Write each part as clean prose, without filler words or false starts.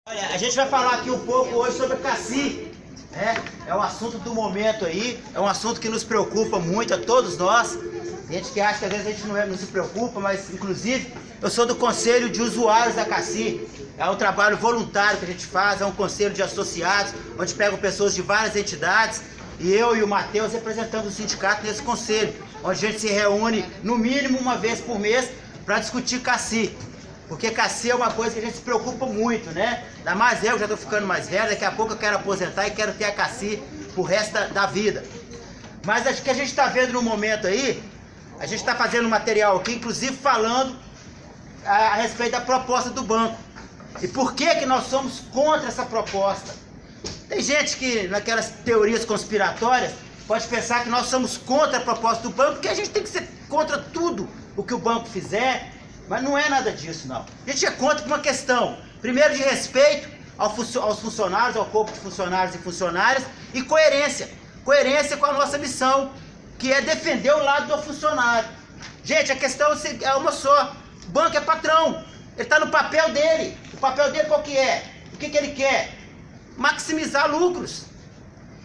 Olha, a gente vai falar aqui um pouco hoje sobre a Cassi, né? É um assunto do momento aí, é um assunto que nos preocupa muito a todos nós. Tem gente que acha que às vezes a gente não se preocupa, mas inclusive eu sou do conselho de usuários da Cassi. É um trabalho voluntário que a gente faz, é um conselho de associados, onde pegam pessoas de várias entidades, e eu e o Matheus representando o sindicato nesse conselho, onde a gente se reúne no mínimo uma vez por mês para discutir Cassi. Porque Cassi é uma coisa que a gente se preocupa muito, né? Ainda mais eu, já estou ficando mais velho, daqui a pouco eu quero aposentar e quero ter a Cassi pro resto da vida. Mas acho que a gente está vendo no momento aí, a gente está fazendo um material aqui, inclusive falando a respeito da proposta do banco. E por que nós somos contra essa proposta? Tem gente que, naquelas teorias conspiratórias, pode pensar que nós somos contra a proposta do banco, porque a gente tem que ser contra tudo o que o banco fizer. Mas não é nada disso, não. A gente é contra por uma questão, primeiro, de respeito aos funcionários, ao corpo de funcionários e funcionárias, e coerência. Coerência com a nossa missão, que é defender o lado do funcionário. Gente, a questão é uma só. O banco é patrão. Ele está no papel dele. O papel dele qual que é? O que ele quer? Maximizar lucros.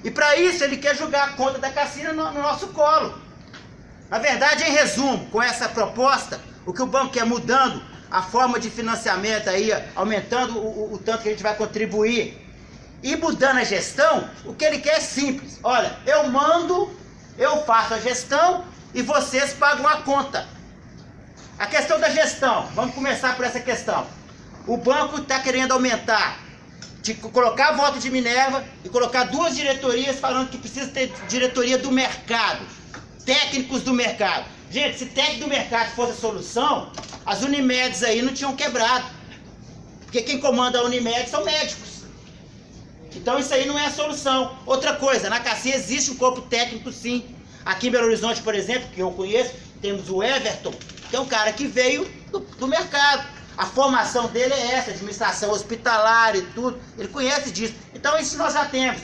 E para isso ele quer jogar a conta da Cassi no nosso colo. Na verdade, em resumo, com essa proposta, o que o banco quer mudando a forma de financiamento aí, aumentando o tanto que a gente vai contribuir e mudando a gestão, o que ele quer é simples. Olha, eu mando, eu faço a gestão e vocês pagam a conta. A questão da gestão, vamos começar por essa questão. O banco está querendo aumentar, colocar voto de Minerva e colocar duas diretorias falando que precisa ter diretoria do mercado, técnicos do mercado. Gente, se técnico do mercado fosse a solução, as Unimedes aí não tinham quebrado. Porque quem comanda a Unimed são médicos. Então isso aí não é a solução. Outra coisa, na Cassi existe um corpo técnico sim. Aqui em Belo Horizonte, por exemplo, que eu conheço, temos o Everton, que é um cara que veio do mercado. A formação dele é essa, administração hospitalar e tudo. Ele conhece disso. Então isso nós já temos.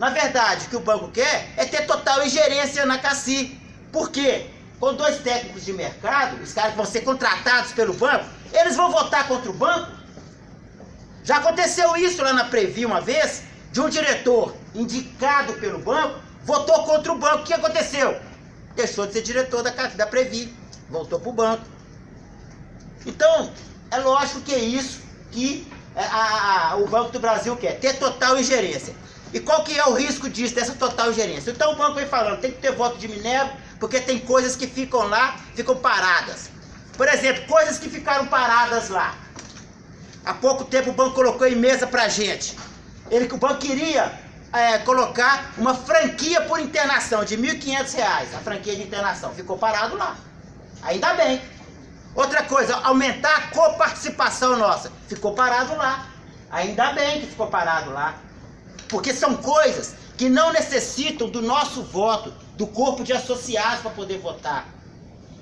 Na verdade, o que o banco quer é ter total ingerência na Cassi. Por quê? Com dois técnicos de mercado, os caras que vão ser contratados pelo banco, eles vão votar contra o banco? Já aconteceu isso lá na Previ uma vez, de um diretor indicado pelo banco, votou contra o banco. O que aconteceu? Deixou de ser diretor da Previ, voltou para o banco. Então, é lógico que é isso que o Banco do Brasil quer, ter total ingerência. E qual que é o risco disso, dessa total ingerência? Então o banco vem falando, tem que ter voto de Minerva, porque tem coisas que ficam lá, ficam paradas. Por exemplo, coisas que ficaram paradas lá. Há pouco tempo o banco colocou em mesa pra gente. O banco queria colocar uma franquia por internação de R$ 1.500, a franquia de internação. Ficou parado lá. Ainda bem. Outra coisa, aumentar a coparticipação nossa. Ficou parado lá. Ainda bem que ficou parado lá. Porque são coisas que não necessitam do nosso voto, do corpo de associados para poder votar.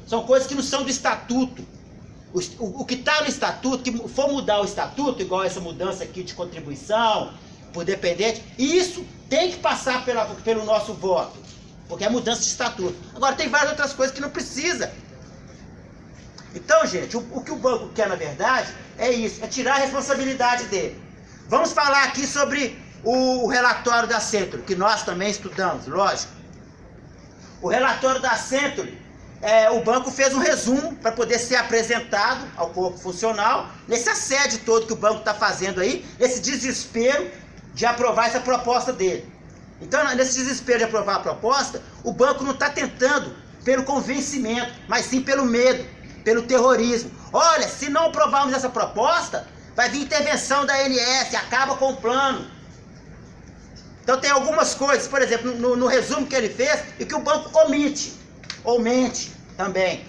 São coisas que não são do estatuto. O que está no estatuto, que for mudar o estatuto, igual essa mudança aqui de contribuição, por dependente, isso tem que passar pelo nosso voto, porque é mudança de estatuto. Agora tem várias outras coisas que não precisa. Então, gente, o que o banco quer, na verdade, é isso, é tirar a responsabilidade dele. Vamos falar aqui sobre o relatório da Century, que nós também estudamos, lógico. O relatório da Century, o banco fez um resumo para poder ser apresentado ao corpo funcional, nesse assédio todo que o banco está fazendo aí, nesse desespero de aprovar essa proposta dele. Então, nesse desespero de aprovar a proposta, o banco não está tentando pelo convencimento, mas sim pelo medo, pelo terrorismo. Olha, se não aprovarmos essa proposta, vai vir intervenção da ANS, acaba com o plano. Então tem algumas coisas, por exemplo, no resumo que ele fez, e que o banco omite, ou mente também.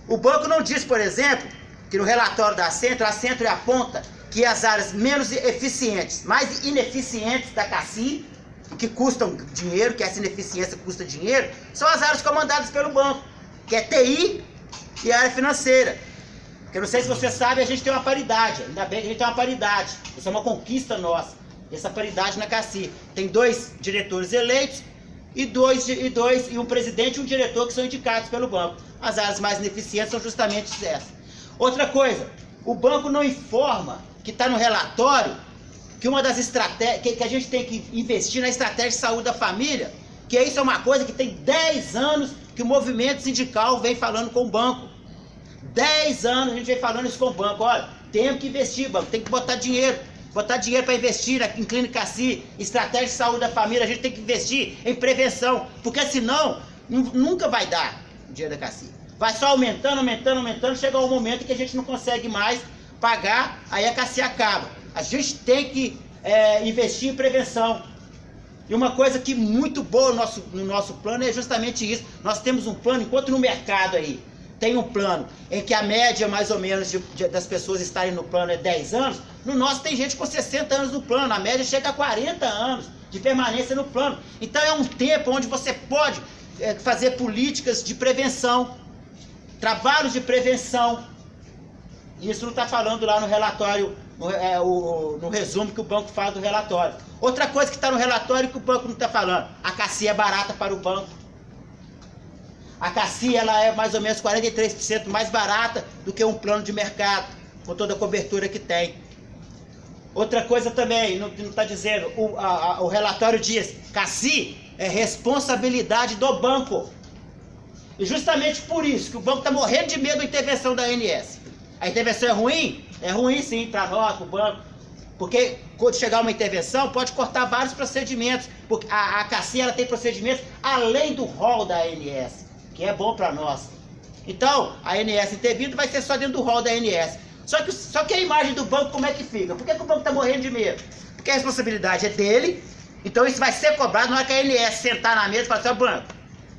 O banco não diz, por exemplo, que no relatório da Century aponta que as áreas menos eficientes, mais ineficientes da Cassi, que custam dinheiro, que essa ineficiência custa dinheiro, são as áreas comandadas pelo banco, que é TI e a área financeira. Porque eu não sei se você sabe, a gente tem uma paridade, ainda bem que a gente tem uma paridade, isso é uma conquista nossa. Essa paridade na Cassi. Tem 2 diretores eleitos e um presidente e um diretor que são indicados pelo banco. As áreas mais ineficientes são justamente essas. Outra coisa, o banco não informa que está no relatório que uma das estratégias, que a gente tem que investir na estratégia de saúde da família, que isso é uma coisa que tem 10 anos que o movimento sindical vem falando com o banco. 10 anos a gente vem falando isso com o banco. Olha, temos que investir, banco, tem que botar dinheiro para investir em clínica CACI, estratégia de saúde da família, a gente tem que investir em prevenção, porque senão nunca vai dar o dinheiro da CACI. Vai só aumentando, chega um momento que a gente não consegue mais pagar, aí a CACI acaba. A gente tem que investir em prevenção. E uma coisa que muito boa no nosso plano é justamente isso. Nós temos um plano, enquanto no mercado aí tem um plano em que a média mais ou menos das pessoas estarem no plano é 10 anos, no nosso tem gente com 60 anos no plano, a média chega a 40 anos de permanência no plano. Então é um tempo onde você pode fazer políticas de prevenção, trabalhos de prevenção. Isso não está falando lá no relatório, no resumo que o banco faz do relatório. Outra coisa que está no relatório que o banco não está falando, a CACI é barata para o banco. A CACI ela é mais ou menos 43% mais barata do que um plano de mercado, com toda a cobertura que tem. Outra coisa também, não está dizendo, o relatório diz, CACI é responsabilidade do banco. E justamente por isso que o banco está morrendo de medo da intervenção da ANS. A intervenção é ruim? É ruim sim para nós, para o banco. Porque quando chegar uma intervenção, pode cortar vários procedimentos. Porque a CACI ela tem procedimentos além do rol da ANS, que é bom para nós. Então, a ANS intervindo vai ser só dentro do rol da ANS. Só que a imagem do banco, como é que fica? Por que o banco está morrendo de medo? Porque a responsabilidade é dele, então isso vai ser cobrado na hora que a ANS sentar na mesa e falar assim, ó, banco,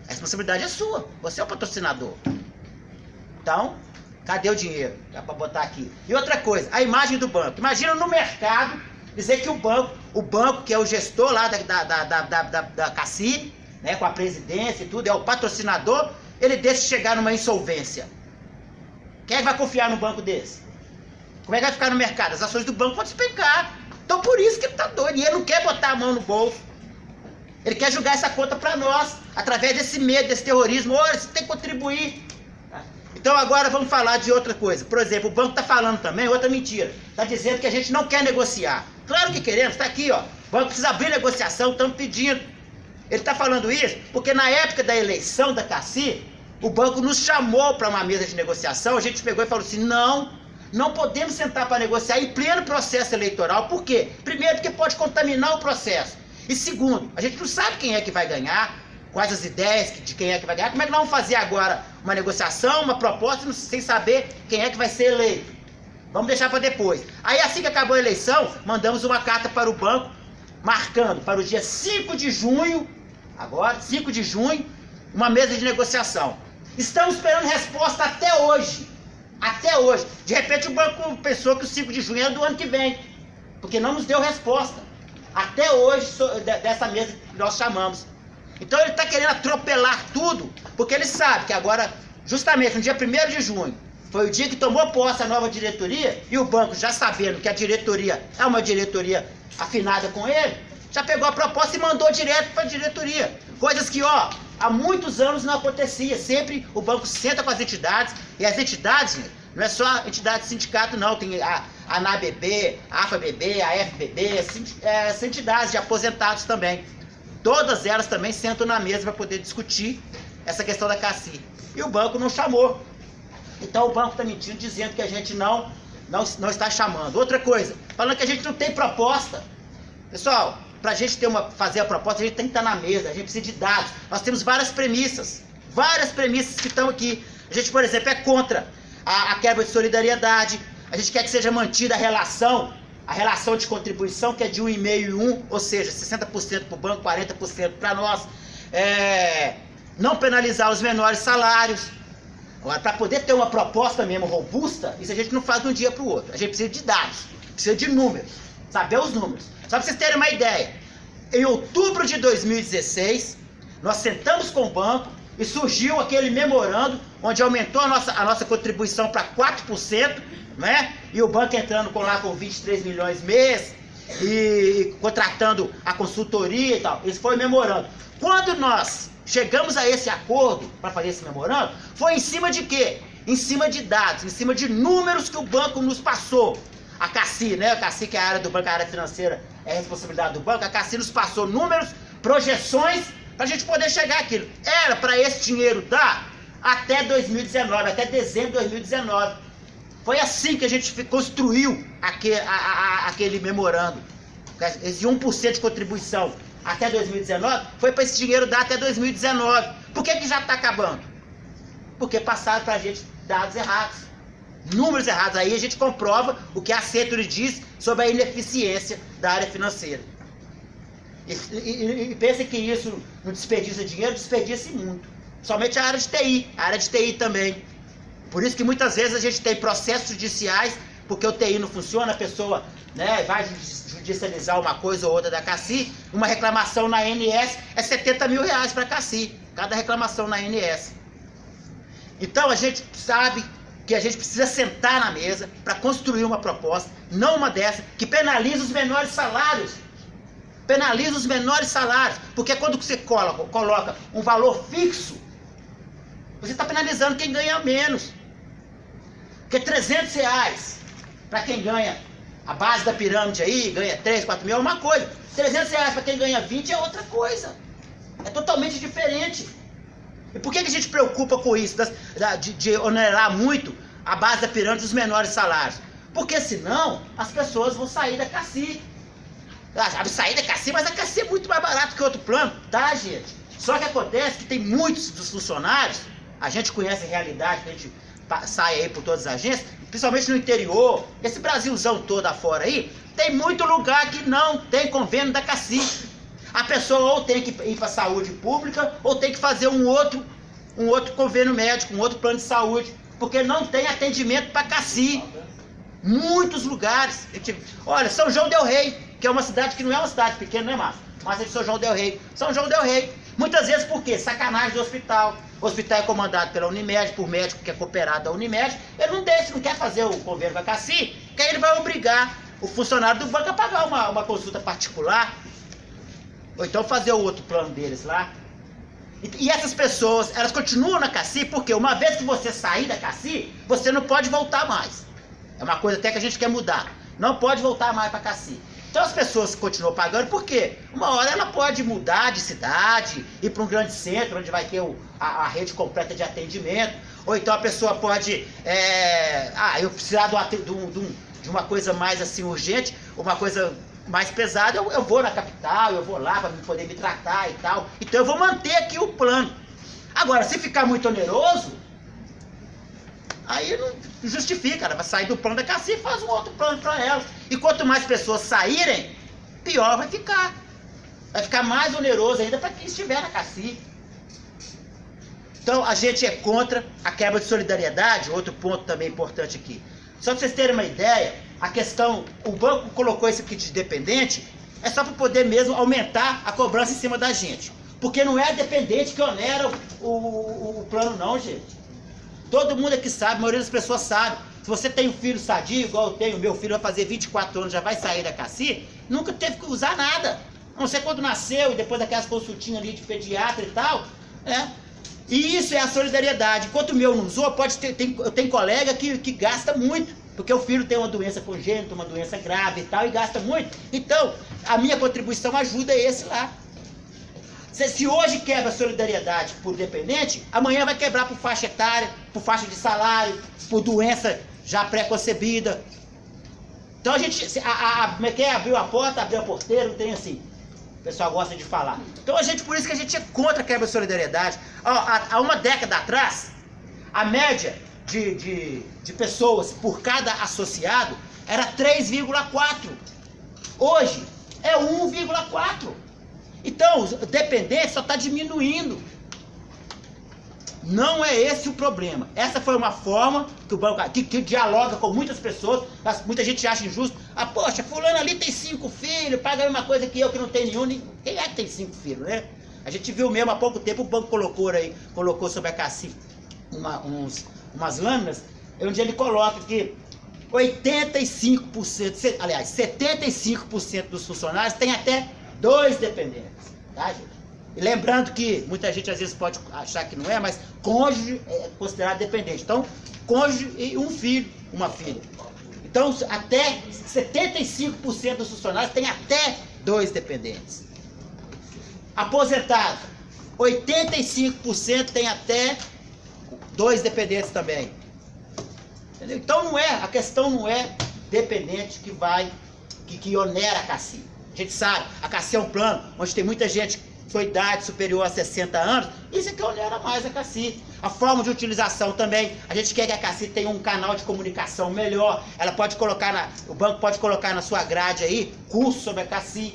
a responsabilidade é sua, você é o patrocinador. Então, cadê o dinheiro? Dá para botar aqui. E outra coisa, a imagem do banco. Imagina no mercado dizer que o banco que é o gestor lá da CACI, né, com a presidência e tudo, é o patrocinador, ele deixa chegar numa insolvência. Quem é que vai confiar num banco desse? Como é que vai ficar no mercado? As ações do banco vão despencar. Então por isso que ele tá doido. E ele não quer botar a mão no bolso. Ele quer jogar essa conta para nós, através desse medo, desse terrorismo. Olha, você tem que contribuir. Então agora vamos falar de outra coisa. Por exemplo, o banco está falando também outra mentira. Está dizendo que a gente não quer negociar. Claro que queremos, está aqui, ó. O banco precisa abrir negociação, estamos pedindo. Ele está falando isso porque na época da eleição da CACI, o banco nos chamou para uma mesa de negociação, a gente pegou e falou assim, não podemos sentar para negociar em pleno processo eleitoral. Por quê? Primeiro, porque pode contaminar o processo. E segundo, a gente não sabe quem é que vai ganhar, quais as ideias de quem é que vai ganhar. Como é que nós vamos fazer agora uma negociação, uma proposta, sem saber quem é que vai ser eleito? Vamos deixar para depois. Aí assim que acabou a eleição, mandamos uma carta para o banco, marcando para o dia 5 de junho, agora, 5 de junho, uma mesa de negociação. Estamos esperando resposta até hoje. Até hoje. De repente o banco pensou que o 5 de junho era do ano que vem, porque não nos deu resposta. Até hoje, dessa mesa que nós chamamos. Então ele está querendo atropelar tudo, porque ele sabe que agora, justamente no dia 1º de junho, foi o dia que tomou posse a nova diretoria, e o banco, já sabendo que a diretoria é uma diretoria afinada com ele, já pegou a proposta e mandou direto para a diretoria. Coisas que, ó, há muitos anos não acontecia. Sempre o banco senta com as entidades, e as entidades, não é só entidade de sindicato não, tem a ANABB, a AFABB, a FBB, as entidades de aposentados também. Todas elas também sentam na mesa para poder discutir essa questão da CACI. E o banco não chamou. Então o banco está mentindo, dizendo que a gente não está chamando. Outra coisa, falando que a gente não tem proposta. Pessoal, para a gente fazer a proposta, a gente tem que estar na mesa, a gente precisa de dados. Nós temos várias premissas que estão aqui. A gente, por exemplo, é contra a quebra de solidariedade. A gente quer que seja mantida a relação de contribuição, que é de 1,5 e 1, ou seja, 60% para o banco, 40% para nós. Não penalizar os menores salários. Agora, para poder ter uma proposta mesmo robusta, isso a gente não faz de um dia para o outro. A gente precisa de dados, precisa de números, saber os números. Só para vocês terem uma ideia, em outubro de 2016, nós sentamos com o banco e surgiu aquele memorando, onde aumentou a nossa contribuição para 4%, né? E o banco entrando com 23 milhões mês, e contratando a consultoria e tal. Esse foi o memorando. Quando nós chegamos a esse acordo para fazer esse memorando, foi em cima de quê? Em cima de dados, em cima de números que o banco nos passou. a Cassi, né? A Cassi, que é a área do banco, a área financeira é a responsabilidade do banco, a Cassi nos passou números, projeções, para a gente poder chegar àquilo. Era para esse dinheiro dar até 2019, até dezembro de 2019. Foi assim que a gente construiu aquele memorando. Esse 1% de contribuição até 2019 foi para esse dinheiro dar até 2019. Por que já está acabando? Porque passaram para a gente dados errados, números errados. Aí a gente comprova o que a Century diz sobre a ineficiência da área financeira. E pensa que isso não desperdiça dinheiro, desperdiça muito. Somente a área de TI também. Por isso que muitas vezes a gente tem processos judiciais, porque o TI não funciona, a pessoa, né, vai judicializar uma coisa ou outra da Cassi, uma reclamação na ANS é 70 mil reais para a Cassi, cada reclamação na ANS. Então a gente sabe que a gente precisa sentar na mesa para construir uma proposta, não uma dessa, que penaliza os menores salários. Penaliza os menores salários, porque quando você coloca um valor fixo, você está penalizando quem ganha menos. Porque 300 reais para quem ganha a base da pirâmide aí, ganha 3, 4 mil é uma coisa. 300 reais para quem ganha 20 é outra coisa. É totalmente diferente. E por que a gente preocupa com isso, de onerar muito a base da pirâmide dos menores salários? Porque senão as pessoas vão sair da Cassi. Sair da Cassi, mas a Cassi é muito mais barato que outro plano, tá, gente? Só que acontece que tem muitos dos funcionários, a gente conhece a realidade, a gente sai aí por todas as agências, principalmente no interior, esse Brasilzão todo afora aí, tem muito lugar que não tem convênio da Cassi. A pessoa ou tem que ir para a saúde pública, ou tem que fazer um outro convênio médico, um outro plano de saúde, porque não tem atendimento para Cassi. Muitos lugares. Olha, São João del Rei, que é uma cidade que não é uma cidade pequena, não é, Márcio? Mas é de São João del Rei. São João del Rei. Muitas vezes por quê? Sacanagem do hospital. O hospital é comandado pela Unimed, por médico que é cooperado da Unimed. Ele não deixa, não quer fazer o convênio com a Cassi, que aí ele vai obrigar o funcionário do banco a pagar uma consulta particular. Ou então fazer o outro plano deles lá. E essas pessoas, elas continuam na Cassi, porque uma vez que você sair da Cassi, você não pode voltar mais. É uma coisa até que a gente quer mudar. Não pode voltar mais para a Cassi. Então as pessoas continuam pagando, por quê? Uma hora ela pode mudar de cidade, ir para um grande centro, onde vai ter a rede completa de atendimento. Ou então a pessoa pode... eu precisar de uma coisa mais assim urgente, uma coisa mais pesada, eu vou na capital, eu vou lá para poder me tratar e tal. Então eu vou manter aqui o plano. Agora, se ficar muito oneroso, aí não justifica, ela vai sair do plano da Cassi e faz um outro plano para ela. E quanto mais pessoas saírem, pior vai ficar. Vai ficar mais oneroso ainda para quem estiver na Cassi. Então a gente é contra a quebra de solidariedade, outro ponto também importante aqui. Só para vocês terem uma ideia, a questão, o banco colocou esse kit de dependente, é só para poder mesmo aumentar a cobrança em cima da gente. Porque não é a dependente que onera o plano não, gente. Todo mundo aqui sabe, a maioria das pessoas sabe. Se você tem um filho sadio, igual eu tenho, meu filho vai fazer 24 anos, já vai sair da Cassi, nunca teve que usar nada. A não ser quando nasceu, e depois daquelas consultinhas ali de pediatra e tal. E isso é a solidariedade. Enquanto o meu não usou, eu tenho colega que gasta muito. Porque o filho tem uma doença congênita, uma doença grave e tal, e gasta muito. Então, a minha contribuição ajuda esse lá. Se hoje quebra a solidariedade por dependente, amanhã vai quebrar por faixa etária, por faixa de salário, por doença já pré-concebida. Então a gente, quem abriu a porta, abriu a porteira, não tem assim. O pessoal gosta de falar. Então por isso que a gente é contra a quebra de solidariedade. Há uma década atrás, a média de pessoas por cada associado era 3,4. Hoje é 1,4. Então, o dependente só está diminuindo. Não é esse o problema. Essa foi uma forma que o banco que dialoga com muitas pessoas. Muita gente acha injusto. Poxa, fulano ali tem 5 filhos, paga a mesma coisa que eu que não tenho nenhum. Quem é que tem 5 filhos, né? A gente viu mesmo há pouco tempo, o banco colocou sobre a Cassi umas lâminas, onde ele coloca que 85%, aliás, 75% dos funcionários tem até 2 dependentes, tá, gente? E lembrando que muita gente às vezes pode achar que não é, mas cônjuge é considerado dependente. Então, cônjuge e um filho, uma filha. Então, até 75% dos funcionários têm até 2 dependentes. Aposentado, 85% tem até 2 dependentes também. Entendeu? Então a questão não é dependente que onera a CACI. A gente sabe, a CACI é um plano onde tem muita gente com idade superior a 60 anos, isso é que onera mais a CACI. A forma de utilização também, a gente quer que a CACI tenha um canal de comunicação melhor, ela pode colocar, o banco pode colocar na sua grade aí, curso sobre a CACI,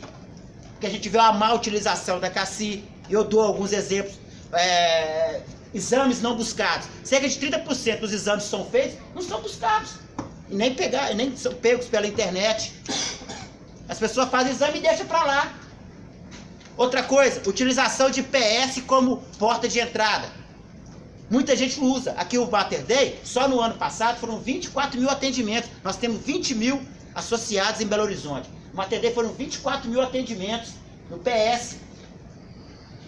porque a gente vê uma má utilização da CACI, e eu dou alguns exemplos, exames não buscados. Cerca de 30% dos exames que são feitos não são buscados, e nem são pegos pela internet. As pessoas fazem exame e deixam para lá. Outra coisa, utilização de PS como porta de entrada. Muita gente usa. Aqui o Mater Dei, só no ano passado, foram 24 mil atendimentos. Nós temos 20 mil associados em Belo Horizonte. No Mater Dei foram 24 mil atendimentos no PS.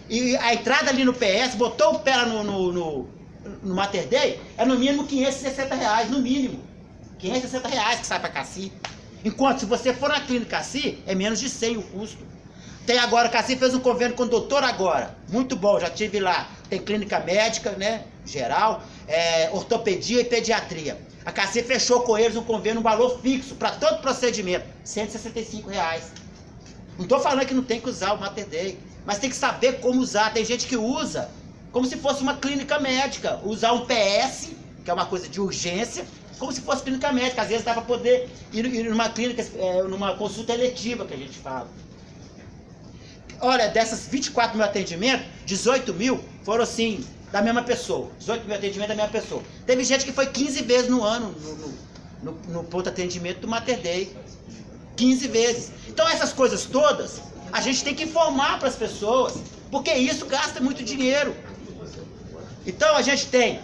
E a entrada ali no PS, botou o pé lá no Mater Dei, é no mínimo R$560, no mínimo. R$560 que sai para CACI. Enquanto se você for na clínica CACI, é menos de 100 o custo. Tem agora, a CACI fez um convênio com o doutor agora, muito bom, já tive lá. Tem clínica médica, né, geral, ortopedia e pediatria. A CACI fechou com eles um convênio, um valor fixo para todo procedimento, R$165. Não estou falando que não tem que usar o Mater Dei, mas tem que saber como usar. Tem gente que usa como se fosse uma clínica médica, usar um PS, que é uma coisa de urgência, como se fosse clínica médica. Às vezes dá para poder ir numa clínica, numa consulta eletiva que a gente fala. Olha, dessas 24 mil atendimentos, 18 mil foram assim, da mesma pessoa. 18 mil atendimentos da mesma pessoa. Teve gente que foi 15 vezes no ano no ponto de atendimento do Mater Dei. 15 vezes. Então essas coisas todas, a gente tem que informar para as pessoas, porque isso gasta muito dinheiro. Então a gente tem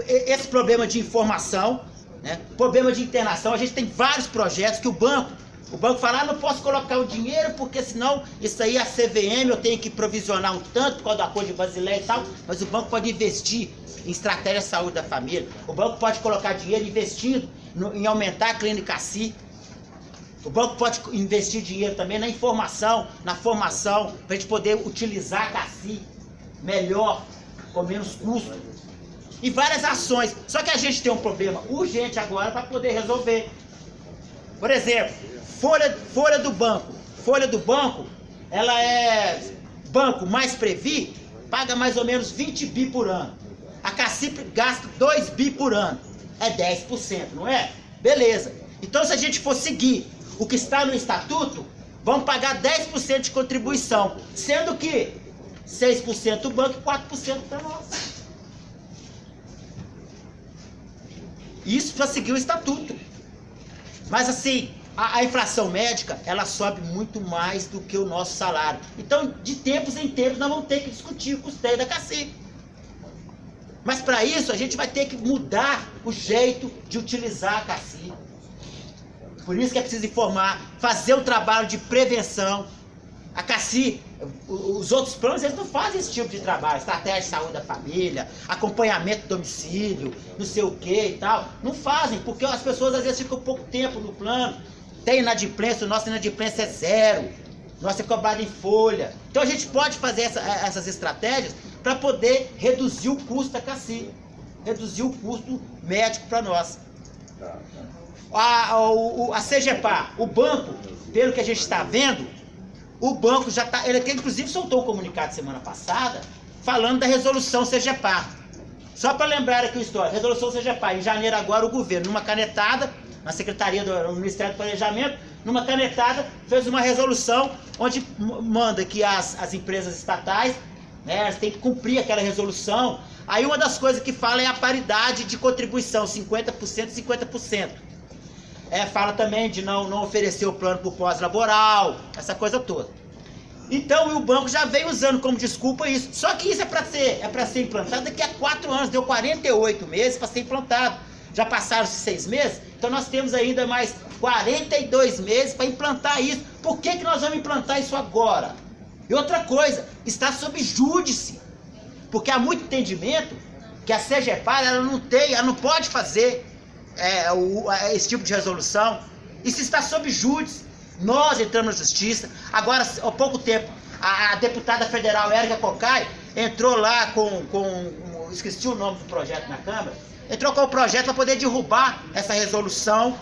esse problema de informação, né? Problema de internação. A gente tem vários projetos que o banco fala, não posso colocar o dinheiro porque senão isso aí a CVM eu tenho que provisionar um tanto por causa do acordo de Basileia e tal, mas o banco pode investir em estratégia de saúde da família. O banco pode colocar dinheiro investindo em aumentar a clínica CACI. O banco pode investir dinheiro também na informação, na formação, para a gente poder utilizar a CACI melhor, com menos custo. E várias ações. Só que a gente tem um problema urgente agora para poder resolver. Por exemplo, folha do banco. Folha do banco, ela é banco mais Previ, paga mais ou menos 20 bi por ano. A CACI gasta 2 bi por ano. É 10%, não é? Beleza. Então se a gente for seguir o que está no estatuto, vamos pagar 10% de contribuição, sendo que 6% do banco e 4% para nós. Isso para seguir o estatuto. Mas assim, a inflação médica, ela sobe muito mais do que o nosso salário. Então, de tempos em tempos, nós vamos ter que discutir o custeio da CACI. Mas para isso, a gente vai ter que mudar o jeito de utilizar a CACI. Por isso que é preciso informar, fazer um trabalho de prevenção. A CACI, os outros planos, eles não fazem esse tipo de trabalho. Estratégia de saúde da família, acompanhamento do domicílio, não sei o que e tal. Não fazem, porque as pessoas às vezes ficam pouco tempo no plano. Tem inadimplência, o nosso inadimplência é 0. Nosso é cobrado em folha. Então a gente pode fazer essas estratégias para poder reduzir o custo da CACI. Reduzir o custo médico para nós. A CGPAR, o banco, pelo que a gente está vendo, o banco já está, ele inclusive soltou um comunicado semana passada, falando da resolução CGPAR. Só para lembrar aqui a história, resolução CGPAR, em janeiro agora o governo, numa canetada, na Secretaria do Ministério do Planejamento, numa canetada, fez uma resolução onde manda que as empresas estatais, né, elas têm que cumprir aquela resolução. Aí uma das coisas que fala é a paridade de contribuição, 50% e 50%. Fala também de não oferecer o plano por pós-laboral, essa coisa toda. Então o banco já vem usando como desculpa isso. Só que isso é para ser implantado daqui a 4 anos, deu 48 meses para ser implantado. Já passaram-se 6 meses, então nós temos ainda mais 42 meses para implantar isso. Por que nós vamos implantar isso agora? E outra coisa, está sob júdice. Porque há muito entendimento que a CGPAR ela não pode fazer. esse tipo de resolução. Isso está sob júdice. Nós entramos na justiça. Agora, há pouco tempo, a deputada federal Érica Cocai entrou lá esqueci o nome do projeto na Câmara, entrou com o projeto para poder derrubar essa resolução.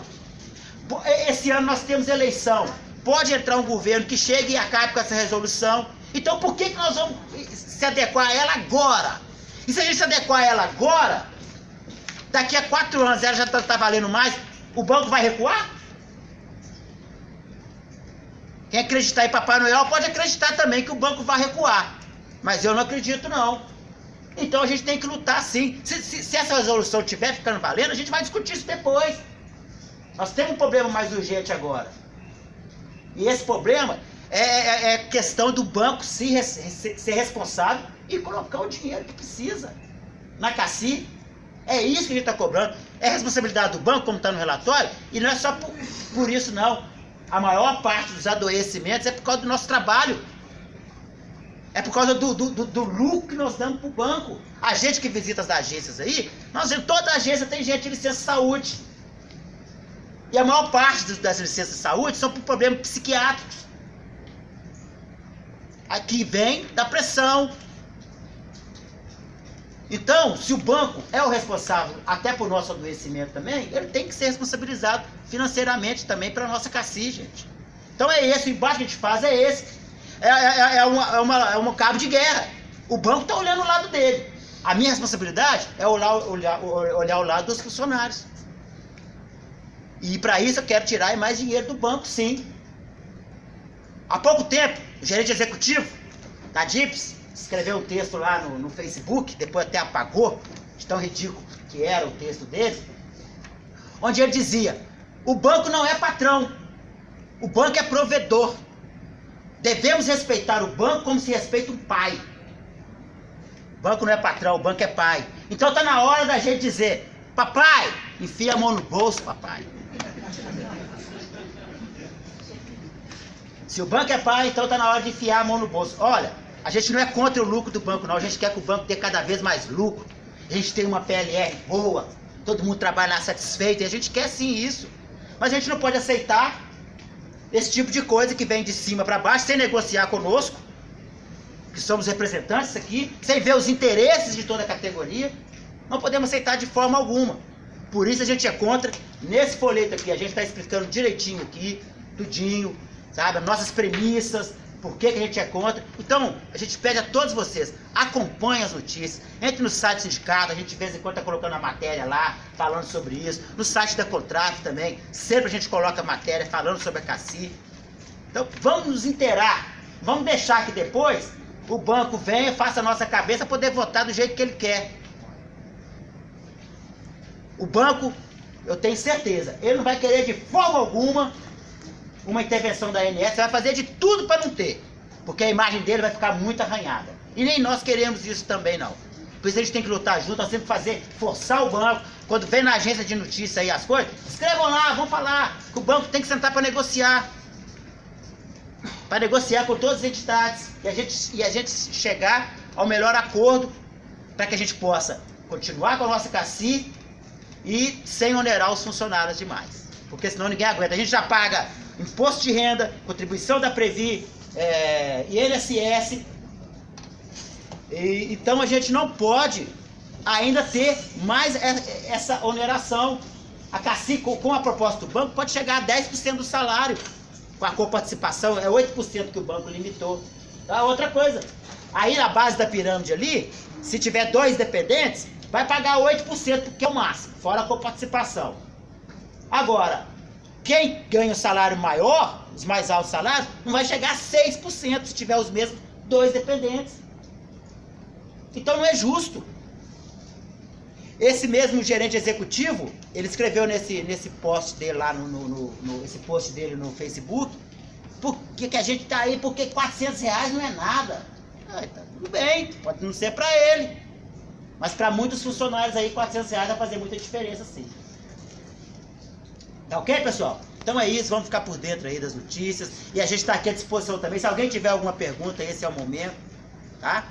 Esse ano nós temos eleição. Pode entrar um governo que chegue e acabe com essa resolução. Então por que nós vamos se adequar a ela agora? E se a gente se adequar a ela agora, daqui a 4 anos ela já está valendo mais, o banco vai recuar? Quem acreditar em Papai Noel pode acreditar também que o banco vai recuar. Mas eu não acredito não. Então a gente tem que lutar sim. Se essa resolução estiver ficando valendo, a gente vai discutir isso depois. Nós temos um problema mais urgente agora. E esse problema é questão do banco ser responsável e colocar o dinheiro que precisa na CACI. É isso que a gente está cobrando. É responsabilidade do banco, como está no relatório, e não é só por isso não. A maior parte dos adoecimentos é por causa do nosso trabalho. É por causa do lucro que nós damos para o banco. A gente que visita as agências aí, toda agência tem gente de licença de saúde. E a maior parte das licenças de saúde são por problemas psiquiátricos. Aqui vem da pressão. Então, se o banco é o responsável até por nosso adoecimento também, ele tem que ser responsabilizado financeiramente também para a nossa CACI, gente. Então é esse, o embate que a gente faz é esse. É um cabo de guerra. O banco está olhando o lado dele. A minha responsabilidade é olhar o lado dos funcionários. E para isso eu quero tirar mais dinheiro do banco, sim. Há pouco tempo, o gerente executivo da DIPS escreveu um texto lá no Facebook, depois até apagou, de tão ridículo que era o texto dele, onde ele dizia: o banco não é patrão, o banco é provedor. Devemos respeitar o banco como se respeita um pai. O banco não é patrão, o banco é pai. Então está na hora da gente dizer: papai, enfia a mão no bolso, papai. Se o banco é pai, então está na hora de enfiar a mão no bolso. Olha, a gente não é contra o lucro do banco, não. A gente quer que o banco tenha cada vez mais lucro. A gente tem uma PLR boa, todo mundo trabalha lá satisfeito, e a gente quer sim isso. Mas a gente não pode aceitar esse tipo de coisa que vem de cima para baixo, sem negociar conosco, que somos representantes aqui, sem ver os interesses de toda a categoria. Não podemos aceitar de forma alguma. Por isso a gente é contra. Nesse folheto aqui, a gente está explicando direitinho aqui, tudinho, sabe? As nossas premissas, por que a gente é contra. Então, a gente pede a todos vocês, acompanhem as notícias, entre no site do sindicato, a gente de vez em quando está colocando a matéria lá, falando sobre isso, no site da Contraf também, sempre a gente coloca a matéria falando sobre a CACI. Então, vamos nos inteirar, vamos deixar que depois o banco venha, faça a nossa cabeça poder votar do jeito que ele quer. O banco, eu tenho certeza, ele não vai querer de forma alguma uma intervenção da ANS, vai fazer de tudo para não ter, porque a imagem dele vai ficar muito arranhada. E nem nós queremos isso também não. Por isso a gente tem que lutar junto, nós temos que forçar o banco. Quando vem na agência de notícia aí as coisas, escrevam lá, vão falar que o banco tem que sentar para negociar. Para negociar com todas as entidades e a gente chegar ao melhor acordo para que a gente possa continuar com a nossa CACI e sem onerar os funcionários demais. Porque senão ninguém aguenta. A gente já paga imposto de renda, contribuição da Previ, INSS. Então a gente não pode ainda ter mais essa oneração. A CACI, com a proposta do banco, pode chegar a 10% do salário. Com a coparticipação, é 8% que o banco limitou. Tá? Outra coisa, aí na base da pirâmide ali, se tiver 2 dependentes, vai pagar 8%, que é o máximo, fora a coparticipação. Agora, quem ganha o salário maior, os mais altos salários, não vai chegar a 6% se tiver os mesmos 2 dependentes. Então não é justo. Esse mesmo gerente executivo, ele escreveu nesse post dele lá, esse post dele no Facebook, por que a gente tá aí, porque R$400 não é nada. Tá tudo bem, pode não ser para ele, mas para muitos funcionários aí R$400 vai fazer muita diferença sim. Tá ok, pessoal? Então é isso, vamos ficar por dentro aí das notícias, e a gente está aqui à disposição também. Se alguém tiver alguma pergunta, esse é o momento, tá?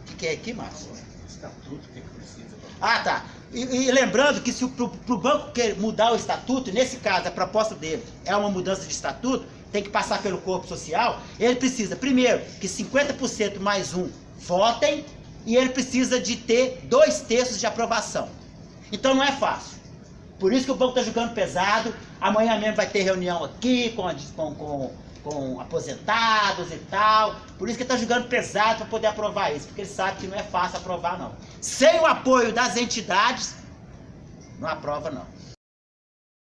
O que é aqui, Márcio? Estatuto, o que precisa? Ah, tá. E lembrando que se pro banco quer mudar o estatuto, nesse caso a proposta dele é uma mudança de estatuto, tem que passar pelo corpo social, ele precisa, primeiro, que 50% mais um votem, e ele precisa de ter 2/3 de aprovação. Então não é fácil. Por isso que o banco está jogando pesado. Amanhã mesmo vai ter reunião aqui com aposentados e tal. Por isso que está jogando pesado para poder aprovar isso, porque ele sabe que não é fácil aprovar não. Sem o apoio das entidades, não aprova não.